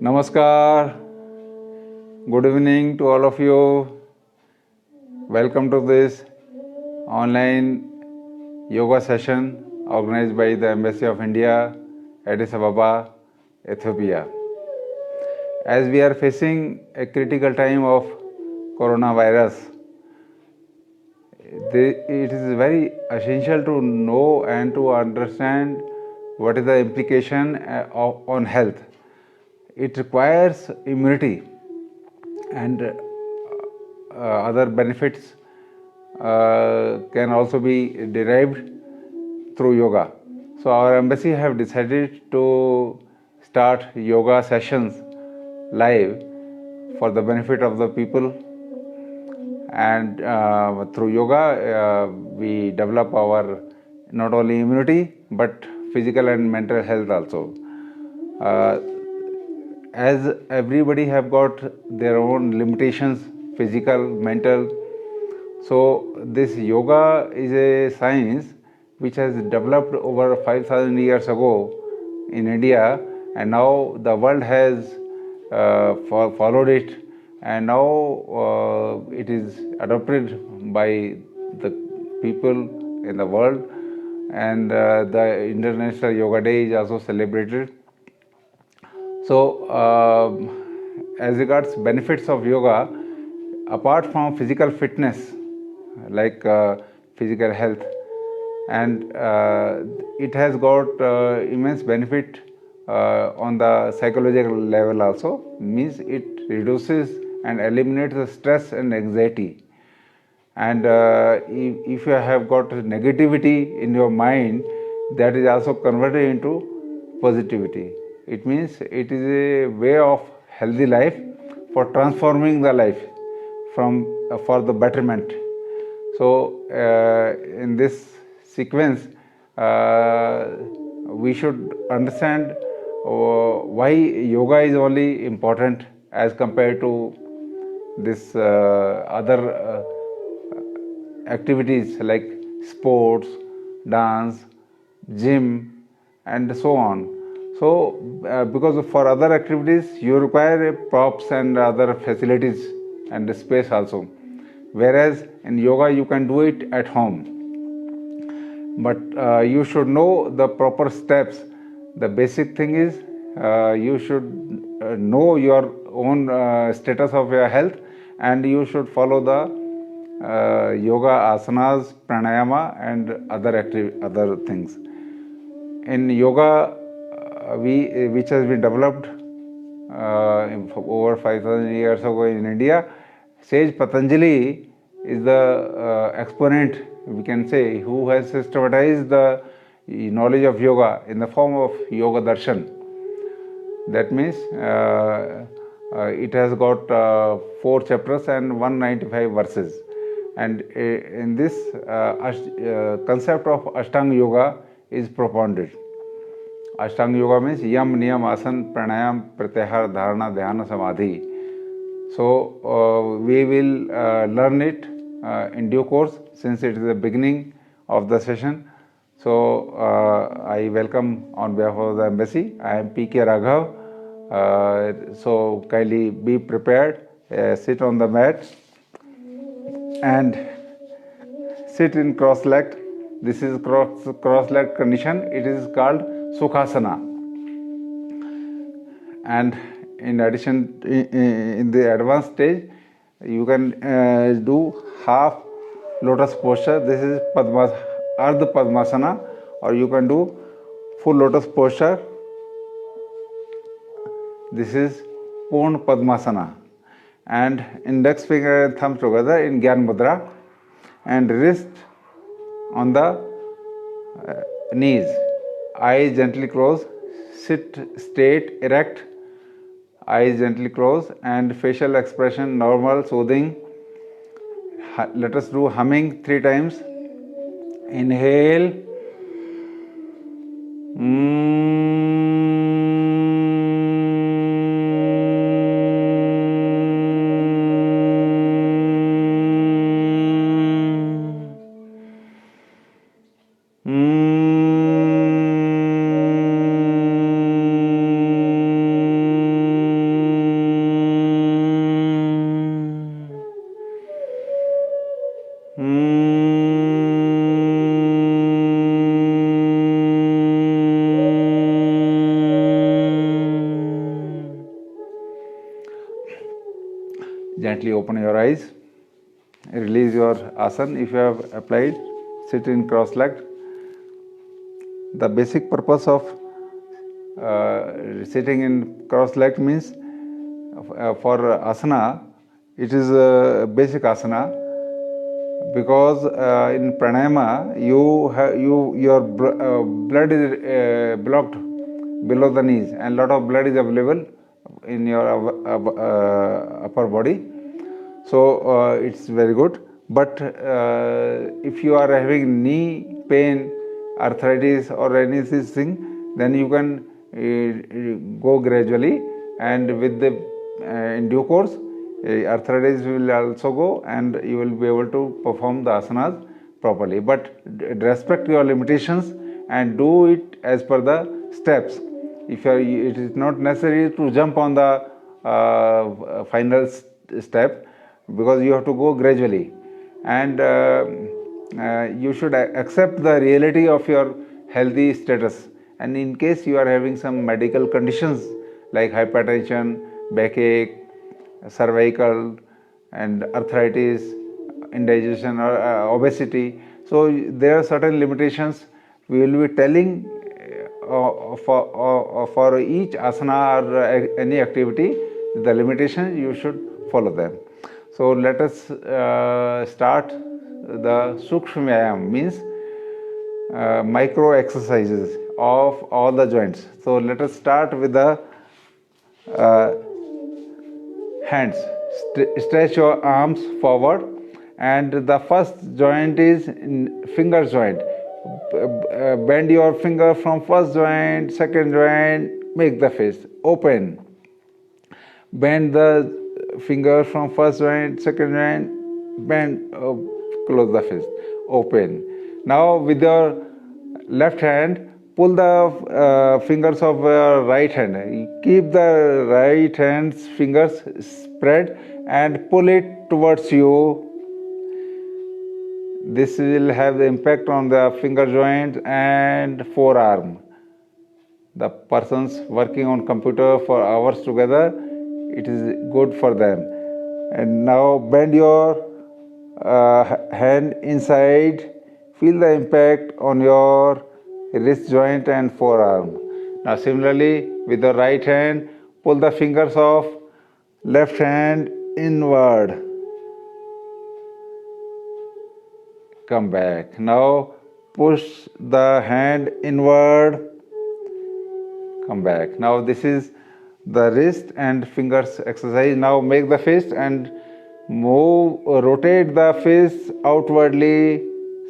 Namaskar. Good evening to all of you. Welcome to this online yoga session organized by the Embassy of India, Addis Ababa, Ethiopia. As we are facing a critical time of coronavirus, it is very essential to know and to understand what is the implication on health. It requires immunity and other benefits can also be derived through yoga. So our embassy have decided to start yoga sessions live for the benefit of the people, and through yoga we develop our not only immunity but physical and mental health also. As everybody have got their own limitations, physical, mental, so this yoga is a science which has developed over 5,000 years ago in India, and now the world has followed it, and now it is adopted by the people in the world, and the International Yoga Day is also celebrated. So as regards benefits of yoga, apart from physical fitness like physical health, and it has got immense benefit on the psychological level also, means it reduces and eliminates the stress and anxiety. And if you have got negativity in your mind, that is also converted into positivity. It means it is a way of healthy life for transforming the life from for the betterment. So in this sequence we should understand why yoga is only important as compared to this other activities like sports, dance, gym, and so on. So because for other activities you require props and other facilities and space also, whereas in yoga you can do it at home. But you should know the proper steps. The basic thing is you should know your own status of your health, and you should follow the yoga asanas, pranayama, and other things. In yoga, which has been developed over 5,000 years ago in India, Sage Patanjali is the exponent, we can say, who has systematized the knowledge of yoga in the form of Yoga Darshan. That means it has got 4 chapters and 195 verses. And in this concept of Ashtanga Yoga is propounded. Ashtanga Yoga means Yam, Niyam, Asan, Pranayam, Pratyahar, Dharana, Dhyana, Samadhi. So we will learn it in due course, since it is the beginning of the session. So I welcome on behalf of the embassy. I am P.K. Raghav. So kindly be prepared, sit on the mat and sit in cross-legged. This is cross-legged condition. It is called Sukhasana. And in addition, in the advanced stage, you can do half lotus posture. This is Ardha Padmasana, or you can do full lotus posture. This is Purna Padmasana. And index finger and thumb together in Gyan Mudra, and wrist on the knees. Eyes gently closed. Sit straight, erect. Eyes gently closed, and facial expression normal, soothing. Let us do humming 3 times. Inhale. Gently open your eyes. Release your asana if you have applied. Sit in cross-legged. The basic purpose of sitting in cross-legged means for asana, it is a basic asana, because in pranayama your blood is blocked below the knees and lot of blood is available in your upper body. So it's very good. But if you are having knee pain, arthritis or anything, then you can go gradually, and with the in due course arthritis will also go and you will be able to perform the asanas properly. But respect your limitations and do it as per the steps. If it is not necessary to jump on the final step, because you have to go gradually, and you should accept the reality of your healthy status. And in case you are having some medical conditions like hypertension, backache, cervical, and arthritis, indigestion or obesity, so there are certain limitations. We will be telling for each asana or any activity the limitations, you should follow them. So let us start the Sukshma Vyayam, means micro exercises of all the joints. So let us start with the hands. Stretch your arms forward, and the first joint is finger joint. Bend your finger from first joint, second joint, make the fist open. Bend the finger from first joint, second joint, bend, close the fist, open. Now with your left hand, pull the fingers of your right hand. Keep the right hand's fingers spread and pull it towards you. This will have the impact on the finger joint and forearm. The persons working on computer for hours together, it is good for them. And now bend your hand inside. Feel the impact on your wrist joint and forearm. Now similarly with the right hand, pull the fingers of left hand inward. Come back. Now push the hand inward. Come back. Now this is the wrist and fingers exercise. Now make the fist and rotate the fist outwardly,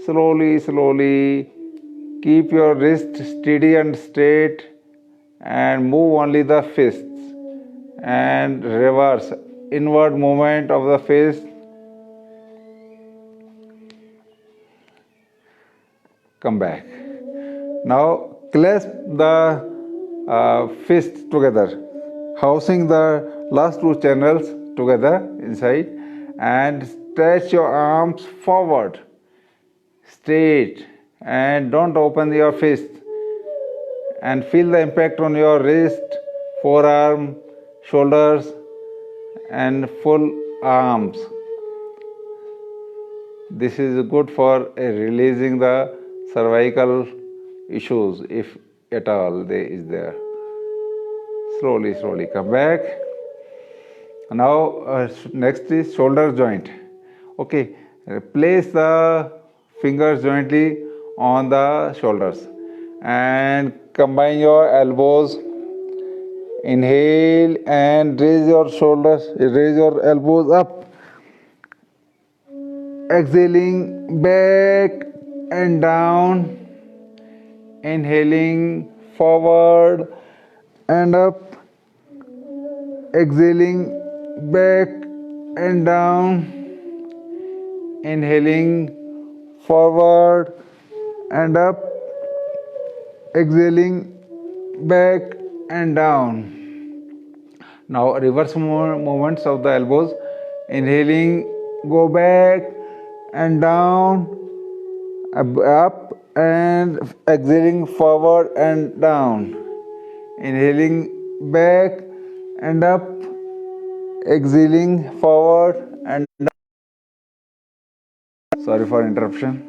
slowly. Keep your wrist steady and straight and move only the fists, and reverse inward movement of the fist. Come back. Now clasp the fist together, housing the last two channels together inside, and stretch your arms forward, straight, and don't open your fist, and feel the impact on your wrist, forearm, shoulders, and full arms. This is good for releasing the cervical issues, if at all there is there. Slowly come back. Now next is shoulder joint. Okay, place the fingers jointly on the shoulders and combine your elbows. Inhale and raise your shoulders, raise your elbows up. Exhaling back and down. Inhaling forward and up. Exhaling back and down. Inhaling forward and up. Exhaling back and down. Now reverse movements of the elbows. Inhaling, go back and down, up, and exhaling forward and down. Inhaling back and up, exhaling forward and sorry for interruption.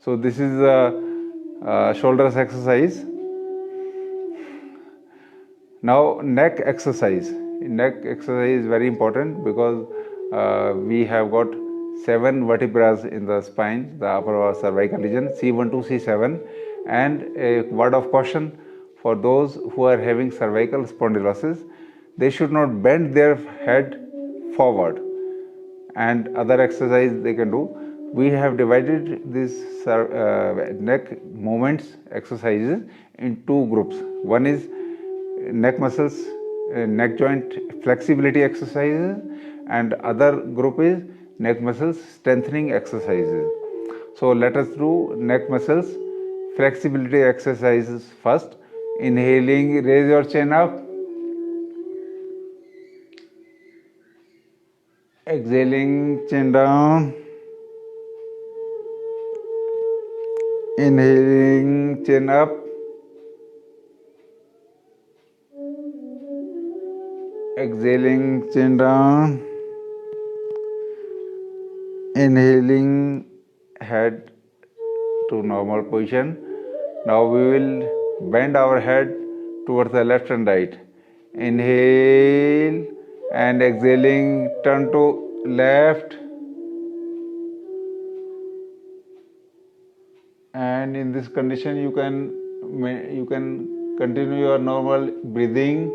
So this is a shoulders exercise. Now neck exercise. Neck exercise is very important because we have got 7 vertebrae in the spine, the upper cervical region, C1 to C7. And a word of caution for those who are having cervical spondylosis, they should not bend their head forward, and other exercise they can do. We have divided this neck movements exercises in 2 groups. One is neck muscles, neck joint flexibility exercises, and other group is neck muscles strengthening exercises. So let us do neck muscles flexibility exercises first. Inhaling, raise your chin up. Exhaling, chin down. Inhaling, chin up. Exhaling, chin down. Inhaling, head to normal position. Now we will bend our head towards the left and right. Inhale and exhaling, turn to left. And in this condition you can continue your normal breathing.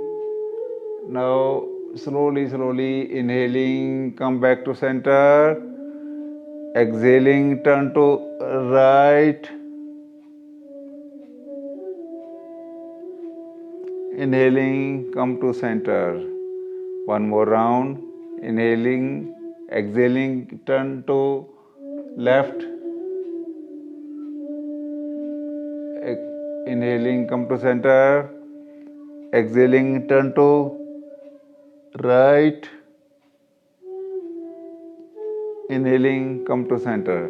Now slowly inhaling, come back to center. Exhaling, turn to right. Inhaling, come to center. One more round. Inhaling, exhaling, turn to left. Inhaling, come to center. Exhaling, turn to right. Inhaling, come to center.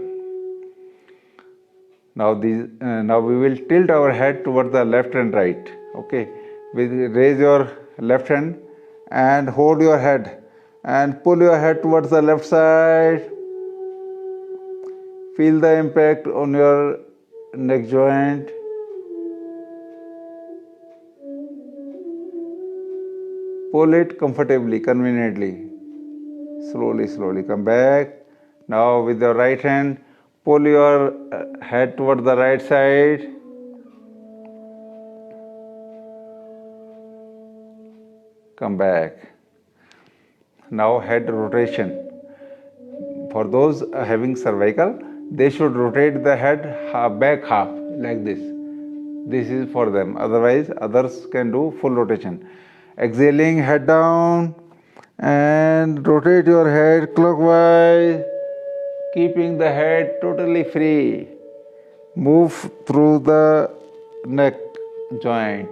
Now we will tilt our head towards the left and right. Okay. Raise your left hand and hold your head and pull your head towards the left side. Feel the impact on your neck joint. Pull it comfortably, conveniently. Slowly come back. Now with your right hand, pull your head towards the right side. Come back. Now head rotation. For those having cervical, they should rotate the head back half like this. This is for them. Otherwise, others can do full rotation. Exhaling, head down and rotate your head clockwise, keeping the head totally free. Move through the neck joint.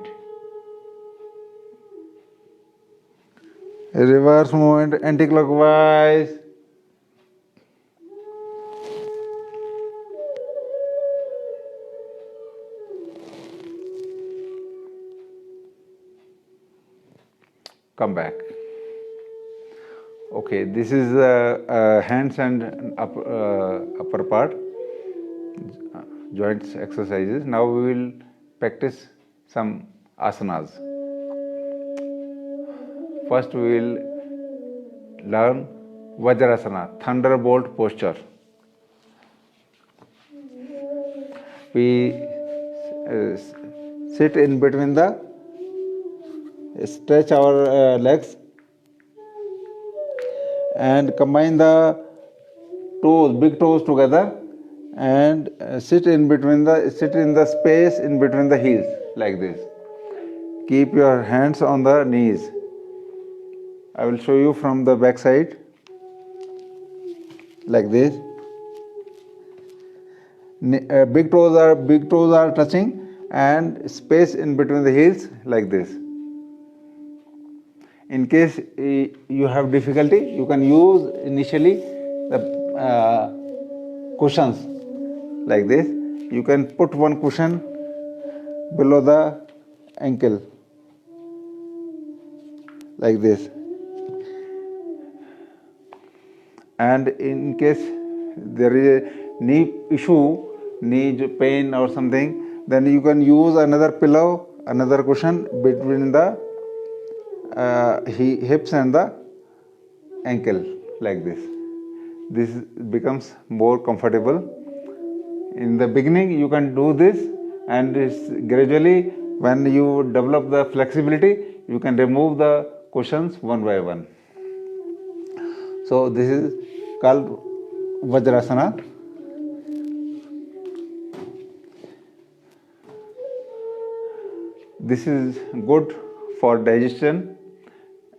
Reverse movement anti-clockwise. Come back. Okay, this is hands and upper part joints exercises. Now we will practice some asanas. First we will learn Vajrasana, thunderbolt posture. We sit in between stretch our legs and combine the toes, big toes together, and sit in the space in between the heels like this. Keep your hands on the knees. I will show you from the back side like this. Big toes are touching and space in between the heels like this. In case you have difficulty, you can use initially the cushions like this. You can put one cushion below the ankle like this. And in case there is a knee issue, knee pain or something, then you can use another pillow, another cushion between the hips and the ankle, like this. This becomes more comfortable. In the beginning you can do this, and gradually when you develop the flexibility, you can remove the cushions one by one. So this is called Vajrasana. This is good for digestion,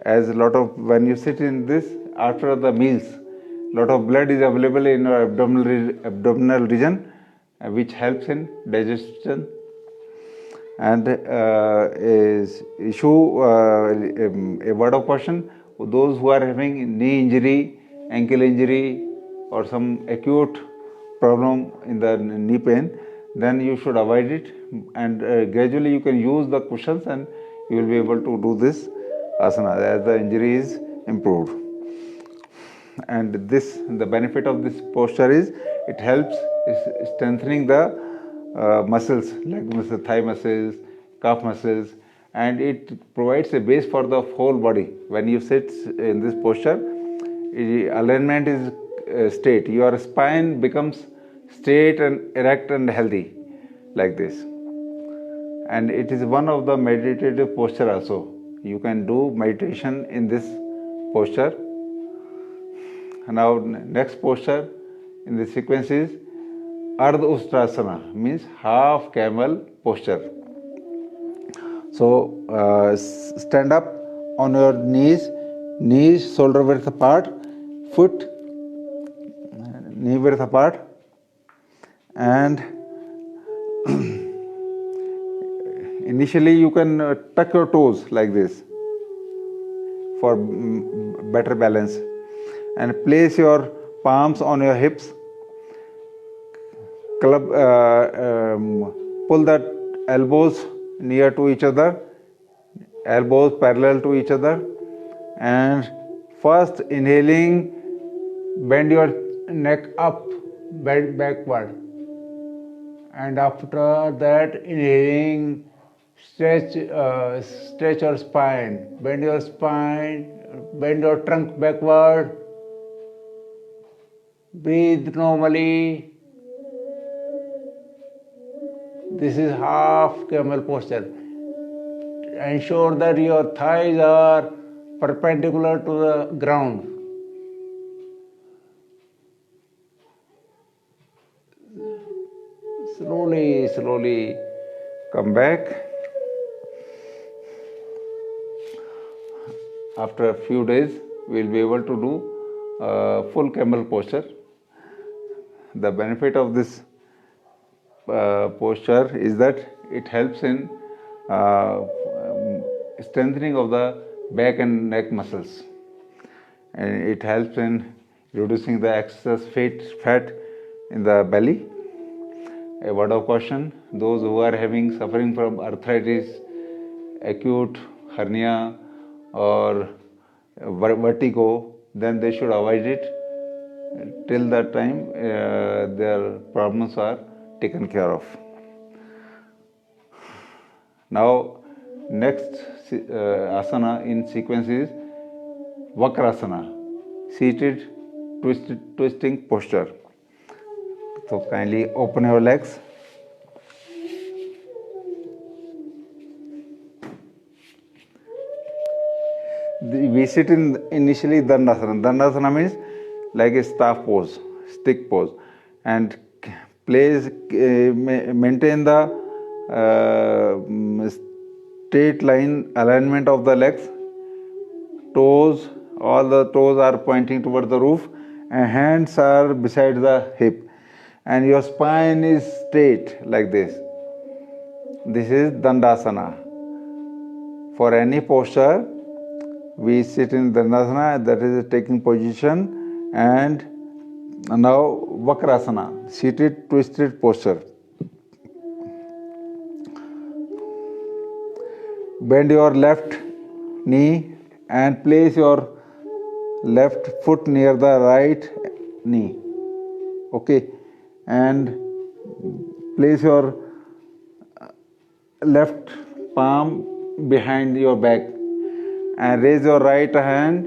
as a lot of, when you sit in this after the meals, lot of blood is available in your abdominal region, which helps in digestion. And is issue a word of caution: those who are having knee injury, ankle injury, or some acute problem in the knee pain, then you should avoid it, and gradually you can use the cushions and you will be able to do this asana as the injury is improved. And this, the benefit of this posture is it helps strengthening the muscles, leg muscles, thigh muscles, calf muscles, and it provides a base for the whole body. When you sit in this posture, alignment is straight. Your spine becomes straight and erect and healthy, like this. And it is one of the meditative posture also. You can do meditation in this posture. Now next posture in the sequence is Ardha Ustrasana, means half camel posture. So stand up on your knees, shoulder width apart, foot knee width apart, and initially you can tuck your toes like this for better balance, and place your palms on your hips. Pull the elbows near to each other, elbows parallel to each other, and first inhaling, bend your neck up, bend backward, and after that inhaling, stretch your spine, bend your trunk backward, breathe normally. This is half camel posture. Ensure that your thighs are perpendicular to the ground. Slowly come back. After a few days, we will be able to do full camel posture. The benefit of this posture is that it helps in strengthening of the back and neck muscles, and it helps in reducing the excess fat in the belly. A word of caution: those who are suffering from arthritis, acute hernia, or vertigo, then they should avoid it till the time their problems are taken care of. Now next asana in sequence is Vakrasana, seated twisting posture. So kindly open your legs. We sit in initially Dandasana. Dandasana means like a staff pose, stick pose, and maintain the straight line alignment of the legs. Toes, all the toes are pointing toward the roof, and hands are beside the hip, and your spine is straight like this. This is Dandasana. For any posture, we sit in Dandasana, that is a taking position, and now Vakrasana, seated twisted posture. Bend your left knee and place your left foot near the right knee. Okay, and place your left palm behind your back and raise your right hand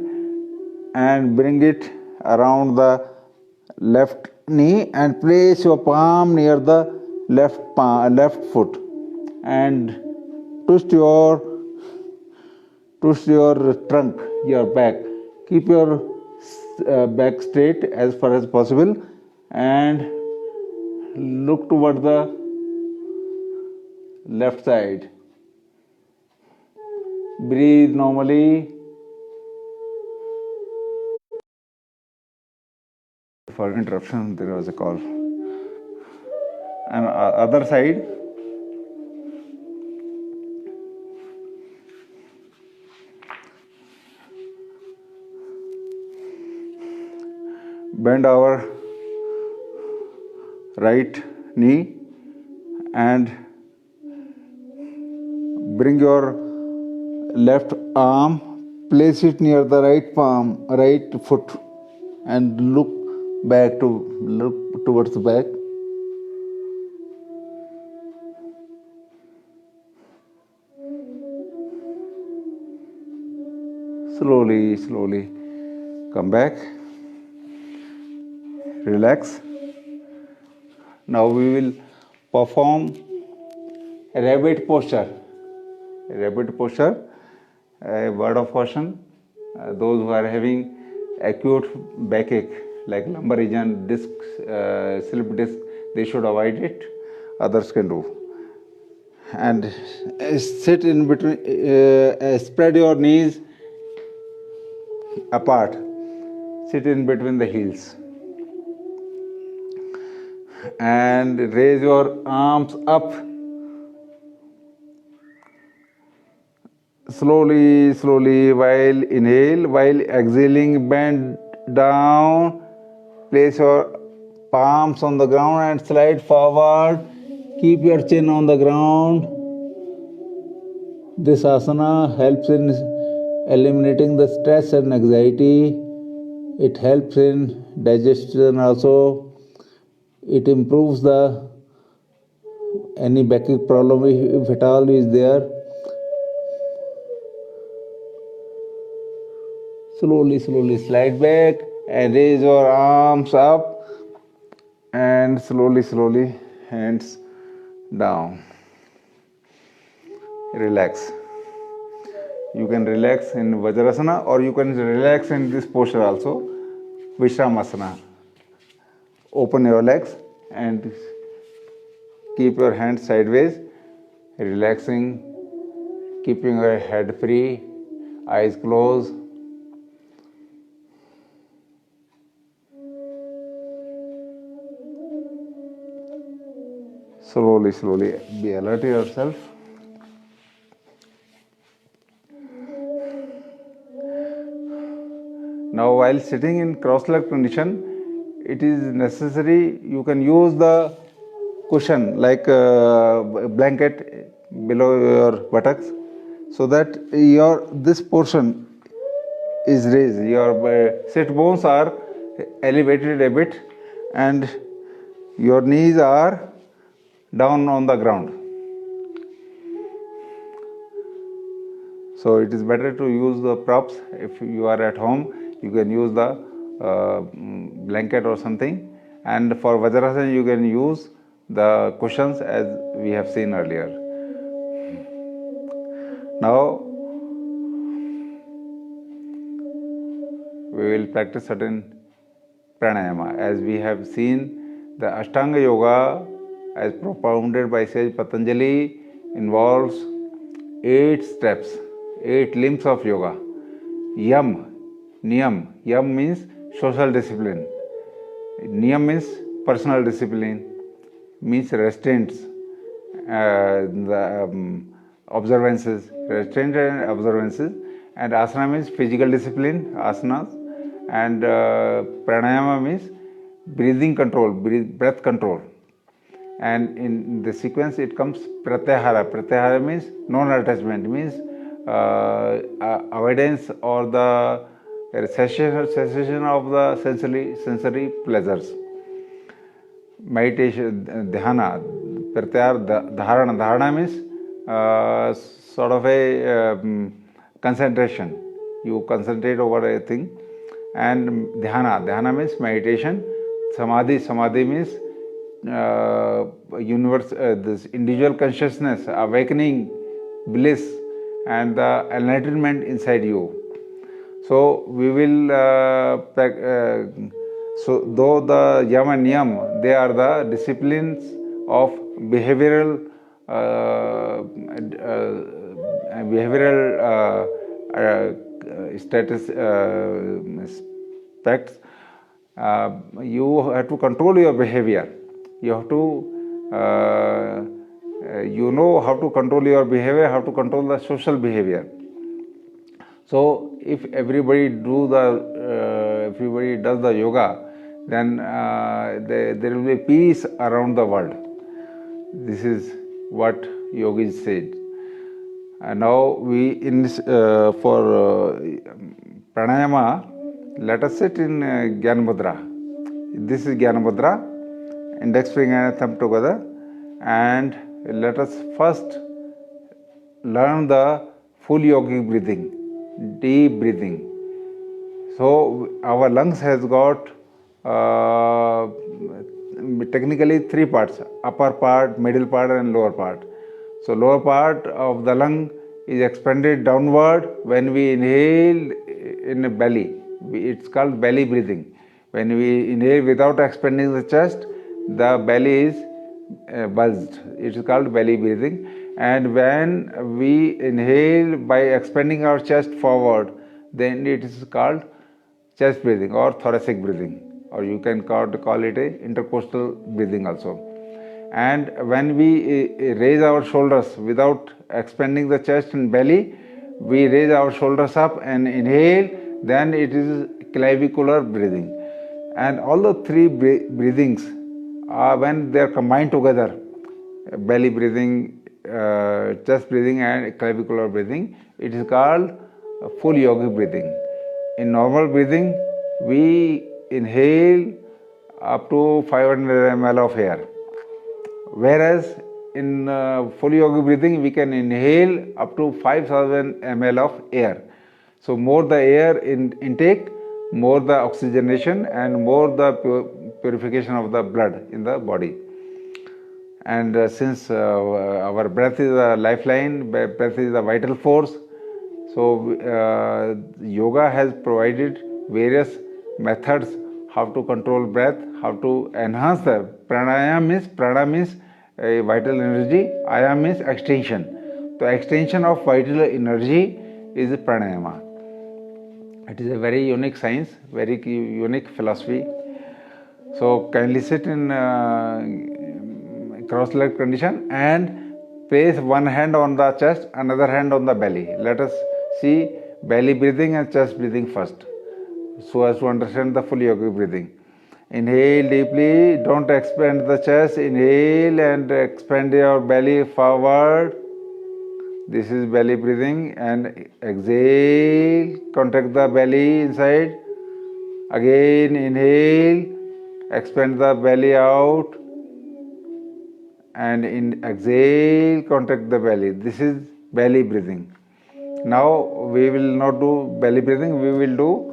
and bring it around the left knee and place your palm near the left foot and twist your trunk, your back. Keep your back straight as far as possible and look toward the left side. Breathe normally. For interruption, there was a call. And other side. Bend our right knee and bring your left arm, place it near the right foot and look towards the back. Slowly come back. Relax. Now we will perform rabbit posture. Rabbit posture, a word of caution. Those who are having acute backache like lumbar region, disc, slip disc, they should avoid it. Others can do. And sit in between, spread your knees apart. Sit in between the heels. And raise your arms up. Slowly while inhale, while exhaling, bend down, place your palms on the ground and slide forward. Keep your chin on the ground. This asana helps in eliminating the stress and anxiety. It helps in digestion also. It improves any backache problem if at all is there. Slowly slide back and raise your arms up and slowly hands down. Relax. You can relax in Vajrasana or you can relax in this posture also, Vishramasana. Open your legs and keep your hands sideways, relaxing, keeping your head free, eyes closed. Slowly be alert to yourself. Now while sitting in cross-legged condition, it is necessary you can use the cushion like a blanket below your buttocks so that this portion is raised. Your sit bones are elevated a bit and your knees are down on the ground. So it is better to use the props. If you are at home, you can use the blanket or something, and for Vajrasana you can use the cushions as we have seen earlier. Now we will practice certain pranayama. As we have seen, the Ashtanga Yoga as propounded by Sage Patanjali involves 8 steps, 8 limbs of yoga. Yam, Niyam. Yam means social discipline. Niyam means personal discipline, means restraints, observances, restraint and observances. And asana means physical discipline, asanas. And pranayama means breathing control, breath control. And in the sequence it comes pratyahara. Pratyahara means non-attachment, means avoidance or the cessation of the sensory pleasures. Meditation, dhyana, pratyahar, dharana. Dharana means sort of a concentration. You concentrate over a thing. And dhyana means meditation. Samadhi means this individual consciousness, awakening, bliss, and the enlightenment inside you. So we will, so though the yam and niyam, they are the disciplines of behavioral status aspects. You have to control your behavior. You have to, you know how to control your behavior, how to control the social behavior. So if everybody does the yoga, then there will be peace around the world. This is what yogis said. And now we in this, for pranayama, let us sit in Jnana Mudra. This is Jnana Mudra, index finger and thumb together, and let us first learn the full yogic breathing, deep breathing. So our lungs has got technically three parts: upper part, middle part, and lower part. So lower part of the lung is expanded downward when we inhale in the belly. It's called belly breathing. When we inhale without expanding the chest, the belly is bulged. It is called belly breathing. And when we inhale by expanding our chest forward, then it is called chest breathing or thoracic breathing, or you can call it a intercostal breathing also. And when we raise our shoulders without expanding the chest and belly, we raise our shoulders up and inhale, then it is clavicular breathing. And all the three breathings are, when they are combined together, belly breathing, chest breathing and clavicular breathing, it is called full yogic breathing. In normal breathing, we inhale up to 500 ml of air, whereas in full yogic breathing we can inhale up to 5000 ml of air. So more the air intake, more the oxygenation, and more the purification of the blood in the body. And since our breath is a lifeline, breath is a vital force, so yoga has provided various methods how to control breath, how to enhance the pranayama. Prana means a vital energy, ayam means extension. The extension of vital energy is pranayama. It is a very unique science, very unique philosophy. So kindly sit in cross-legged condition and place one hand on the chest, another hand on the belly. Let us see belly breathing and chest breathing first, so as to understand the full yogic breathing. Inhale deeply, don't expand the chest. Inhale and expand your belly forward. This is belly breathing. And exhale, contract the belly inside. Again inhale, expand the belly out, and in exhale, contract the belly. This is belly breathing. Now we will not do belly breathing, we will do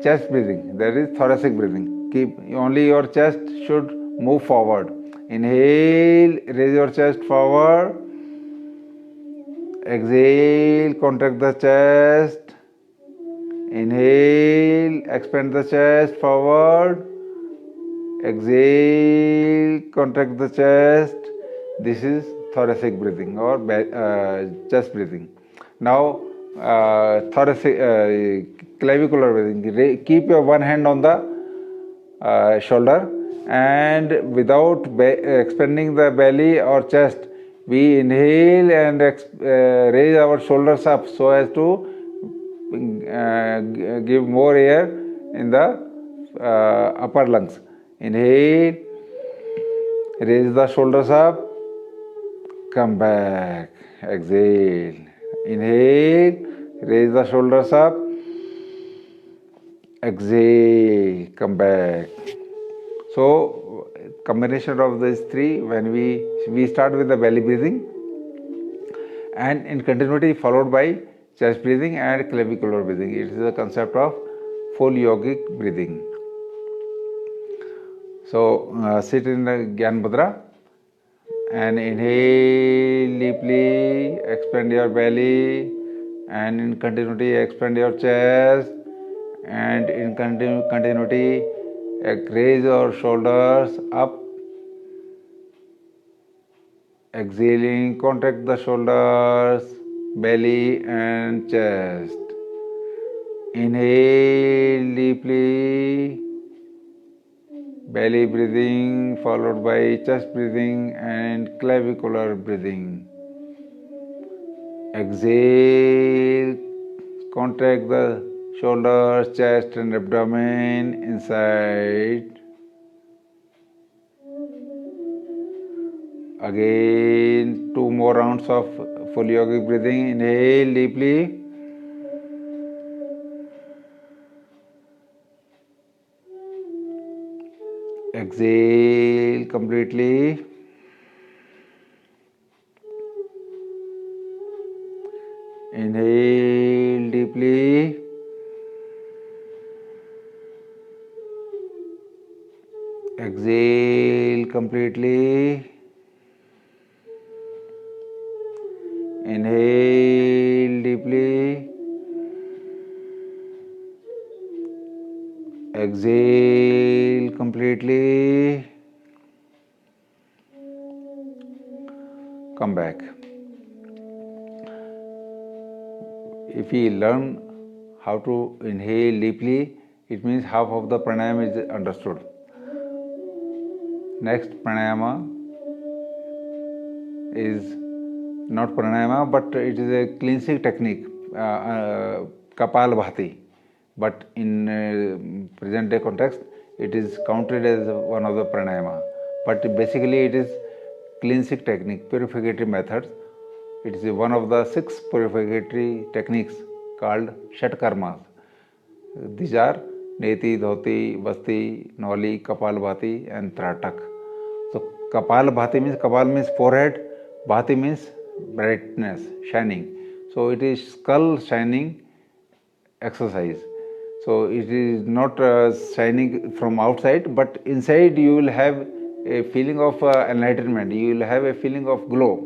chest breathing, that is thoracic breathing. Keep only your chest should move forward. Inhale, raise your chest forward. Exhale, contract the chest. Inhale, expand the chest forward. Exhale, contract the chest. This is thoracic breathing or chest breathing. Now thoracic clavicular breathing. Keep your one hand on the shoulder, and without expanding the belly or chest, we inhale and raise our shoulders up so as to give more air in the upper lungs. Inhale, raise the shoulders up, come back, exhale, Inhale, raise the shoulders up. Exhale, come back. So combination of these three, when we start with the belly breathing, and in continuity followed by chest breathing and clavicular breathing. It is the concept of full yogic breathing. So sit in the Gyan Mudra and inhale deeply, expand your belly, and in continuity expand your chest, and in continuity raise your shoulders up. Exhaling, contract the shoulders, belly and chest. Inhale deeply, belly breathing followed by chest breathing and clavicular breathing. Exhale, contract the shoulders, chest and abdomen inside. Again, 2 more rounds of full yogic breathing. Inhale deeply. Exhale completely. Inhale deeply. Exhale completely. Inhale deeply. Exhale completely. Come back. If we learn how to inhale deeply, it means half of the pranayama is understood. Next pranayama is not pranayama, but it is a cleansing technique, Kapalabhati. But in present day context, it is counted as one of the pranayama. But basically, it is cleansing technique, purificatory methods. It is one of the 6 purificatory techniques called Shat Karmas. These are Neti, Dhoti, Basti, Noli, Kapalabhati, and Tratak. So Kapalabhati means, Kapal means forehead, Bhati means brightness, shining. So it is skull shining exercise. So it is not shining from outside, but inside you will have a feeling of enlightenment. You will have a feeling of glow.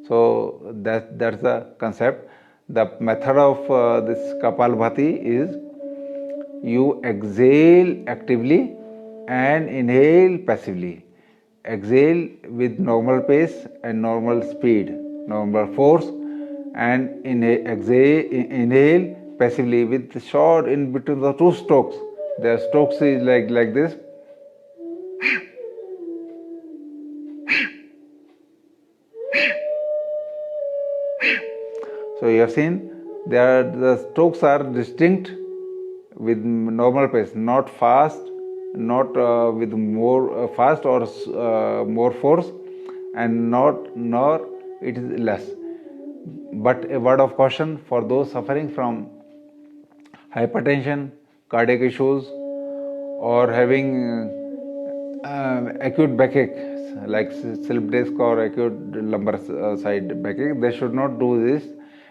So that's the concept. The method of this Kapalabhati is you exhale actively and inhale passively. Exhale with normal pace and normal speed, normal force, and inhale passively with short in between the 2 strokes. The strokes is like this. So you have seen the strokes are distinct with normal pace, not fast, not with more fast or more force, and nor it is less. But a word of caution for those suffering from hypertension, cardiac issues, or having acute backache like slip disc or acute lumbar side backache, they should not do this.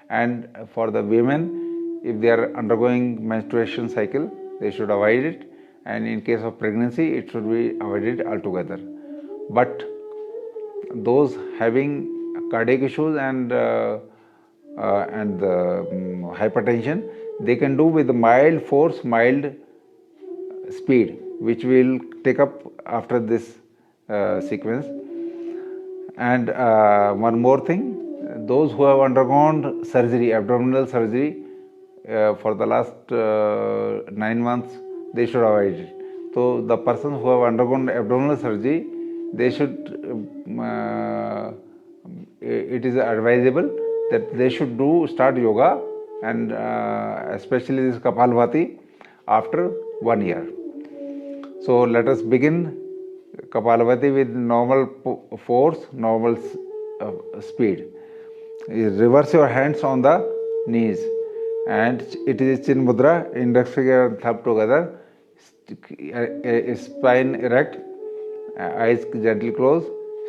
And for the women, if they are undergoing menstruation cycle, they should avoid it. And in case of pregnancy, it should be avoided altogether. But those having cardiac issues and hypertension, they can do with mild force, mild speed, which we'll take up after this sequence. And one more thing, those who have undergone surgery, abdominal surgery, for the last 9 months, they should avoid it. So the persons who have undergone abdominal surgery, they should, it is advisable that they should start yoga, and especially this Kapalabhati after 1 year. So let us begin Kapalabhati with normal force, normal speed. Reverse your hands on the knees, and it is chin mudra, index finger and thumb together, spine erect, eyes gently closed.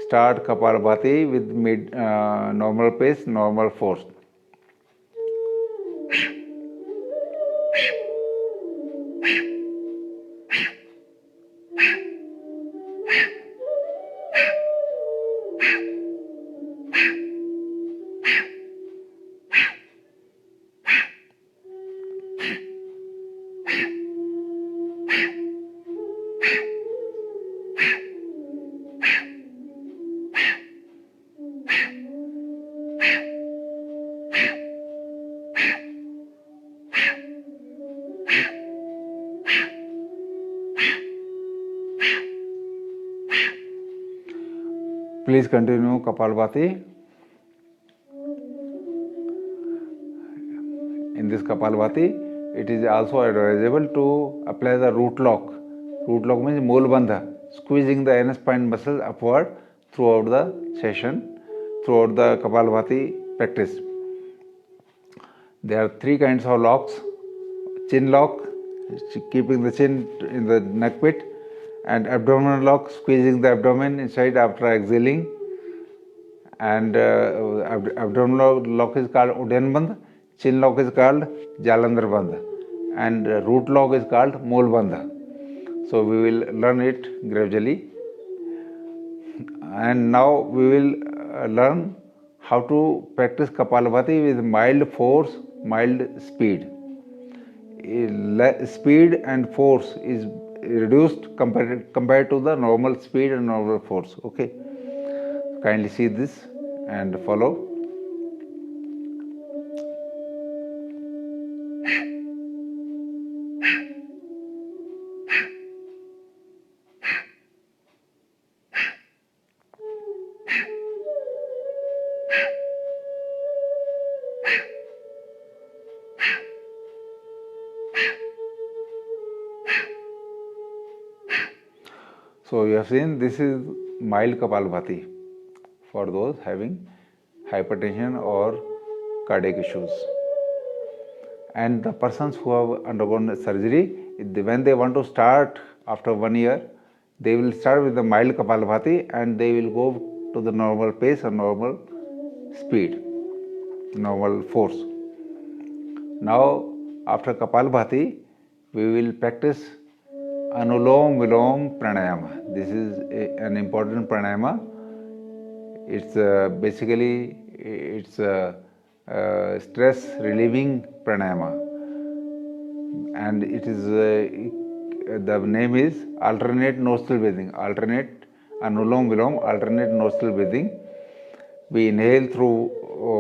Start Kapalabhati with normal pace, normal force. Please continue Kapalabhati. In this Kapalabhati, it is also advisable to apply the root lock. Root lock means Mulbandha, squeezing the inner spine muscle upward throughout the session, throughout the Kapalabhati practice. There are three kinds of locks. Chin lock, keeping the chin in the neck pit, and abdominal lock, squeezing the abdomen inside after exhaling. And abdominal lock is called Udyan Bandh, chin lock is called Jalandhar Bandh, and root lock is called Mool Bandh. So we will learn it gradually. And now we will learn how to practice Kapalabhati with mild force, mild speed. Speed and force is reduced compared to the normal speed and normal force. Okay, kindly see this and follow. So you have seen this is mild Kapalabhati for those having hypertension or cardiac issues. And the persons who have undergone surgery, when they want to start after 1 year, they will start with the mild Kapalabhati and they will go to the normal pace or normal speed, normal force. Now, after Kapalabhati, we will practice Anulom Vilom Pranayama. This is an important pranayama. It's basically stress relieving pranayama, and it is the name is alternate nostril breathing. Alternate Anulom Vilom, alternate nostril breathing. We inhale through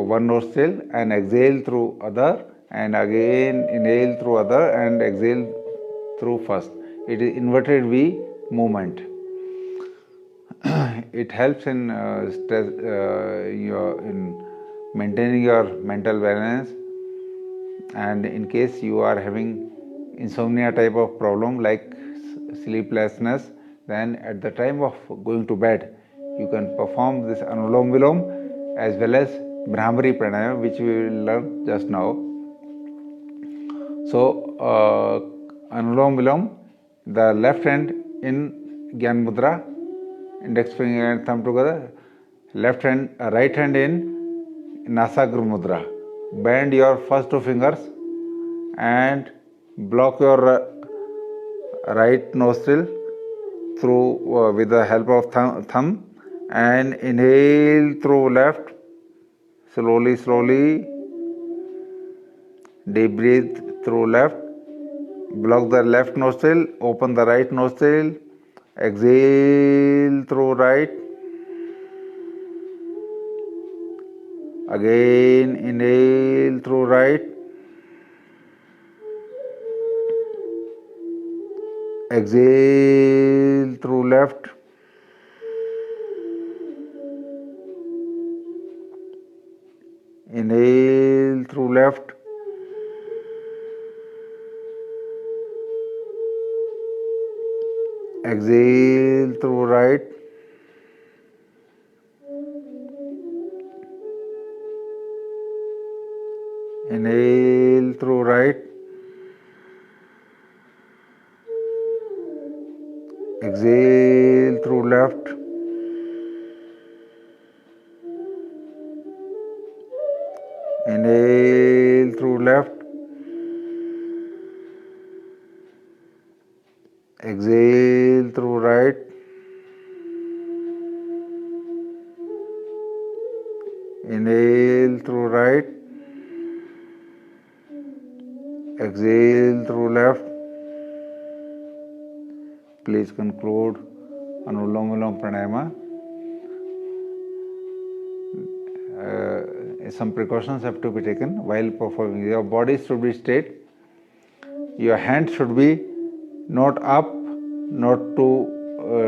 one nostril and exhale through other, and again inhale through other and exhale through first. It is inverted V movement. It helps in stress, in maintaining your mental balance, and in case you are having insomnia type of problem like sleeplessness, then at the time of going to bed, you can perform this Anulom Vilom as well as Brahmari Pranayama, which we will learn just now. So, Anulom Vilom, the left hand in Gyan Mudra, index finger and thumb together, right hand in Nasagra Mudra. Bend your first two fingers and block your right nostril through with the help of thumb, and inhale through left, slowly. Deep breathe through left, block the left nostril, open the right nostril, exhale through right, again inhale through right, exhale through left, inhale through left, exhale through right, Inhale through right. Exhale through left. Inhale through left. Exhale through right. Inhale through right. Exhale through left. Please conclude Anulom Vilom Pranayama. Some precautions have to be taken while performing. Your body should be straight. Your hand should be not up, not too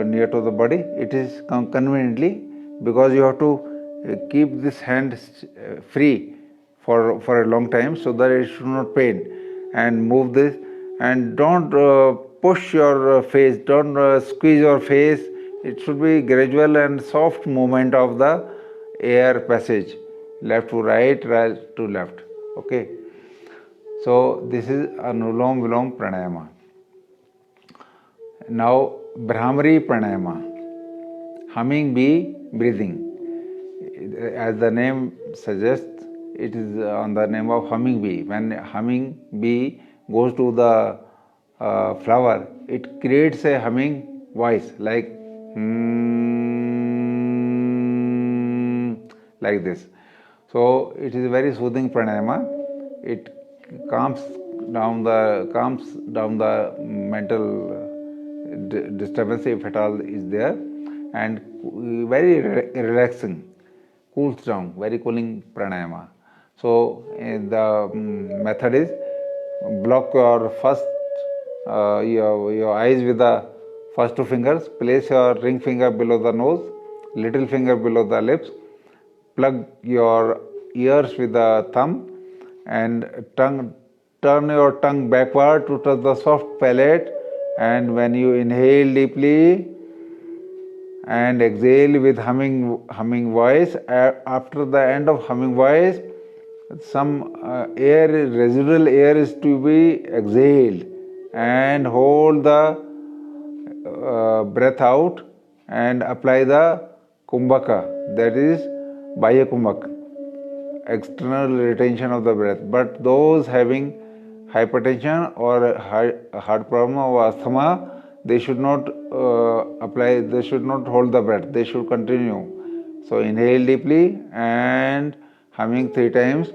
near to the body. It is conveniently, because you have to keep this hand free for a long time so that it should not pain, and move this, and don't push your face, don't squeeze your face. It should be gradual and soft movement of the air passage, left to right, right to left. Okay, so this is Anulom Vilom Pranayama. Now Bhramari Pranayama, humming bee breathing. As the name suggests, it is on the name of humming bee. When humming bee goes to the flower, it creates a humming voice like like this. So it is a very soothing pranayama. It calms down the mental disturbance, if at all is there, and very relaxing, cools down, very cooling pranayama. So the method is, block your first your eyes with the first two fingers, place your ring finger below the nose, little finger below the lips, plug your ears with the thumb, and turn your tongue backward to touch the soft palate. And when you inhale deeply and exhale with humming voice, after the end of humming voice, some residual air is to be exhaled, and hold the breath out and apply the kumbhaka, that is Bhaya Kumbhak, external retention of the breath. But those having hypertension or heart problem or asthma, they should not they should not hold the breath, they should continue. So inhale deeply and humming 3 times.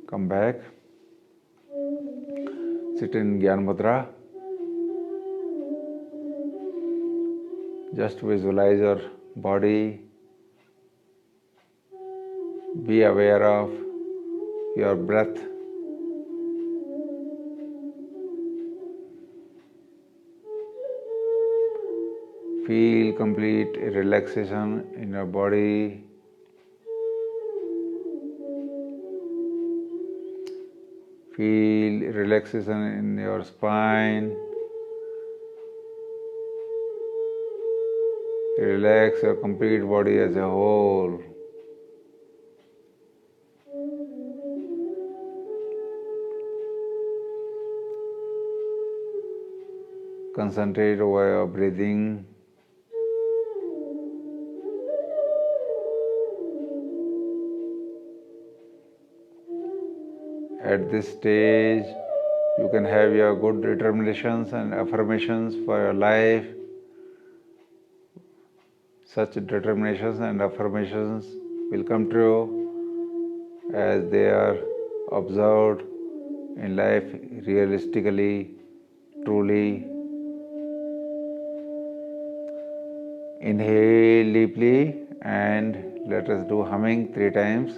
Come back. Sit in Gyan Mudra. Just visualize your body. Be aware of your breath. Feel complete relaxation in your body. Feel relaxation in your spine. Relax your complete body as a whole. Concentrate over your breathing. at this stage you can have your good determinations and affirmations for your life. Such determinations and affirmations will come true as they are observed in life realistically, truly. Inhale deeply and let us do humming 3 times.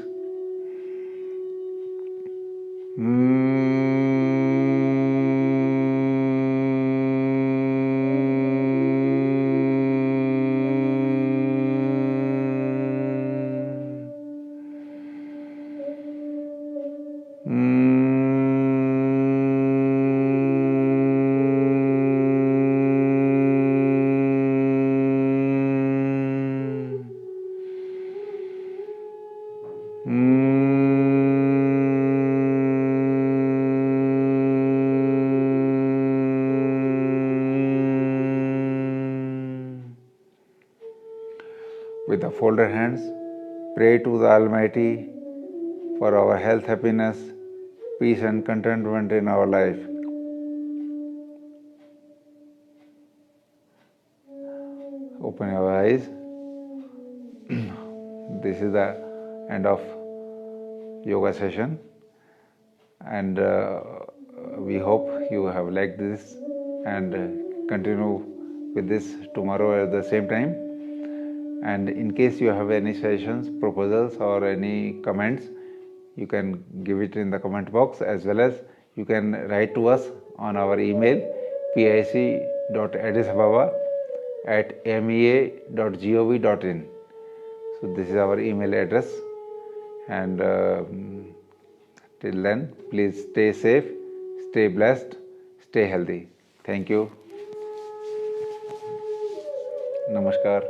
With the folded hands, pray to the Almighty for our health, happiness, peace and contentment in our life. Open your eyes. This is the end of yoga session, and we hope you have liked this and continue with this tomorrow at the same time. And in case you have any suggestions, proposals or any comments, you can give it in the comment box, as well as you can write to us on our email pic.addisababa@mea.gov.in. So this is our email address, and till then, please stay safe, stay blessed, stay healthy. Thank you. Namaskar.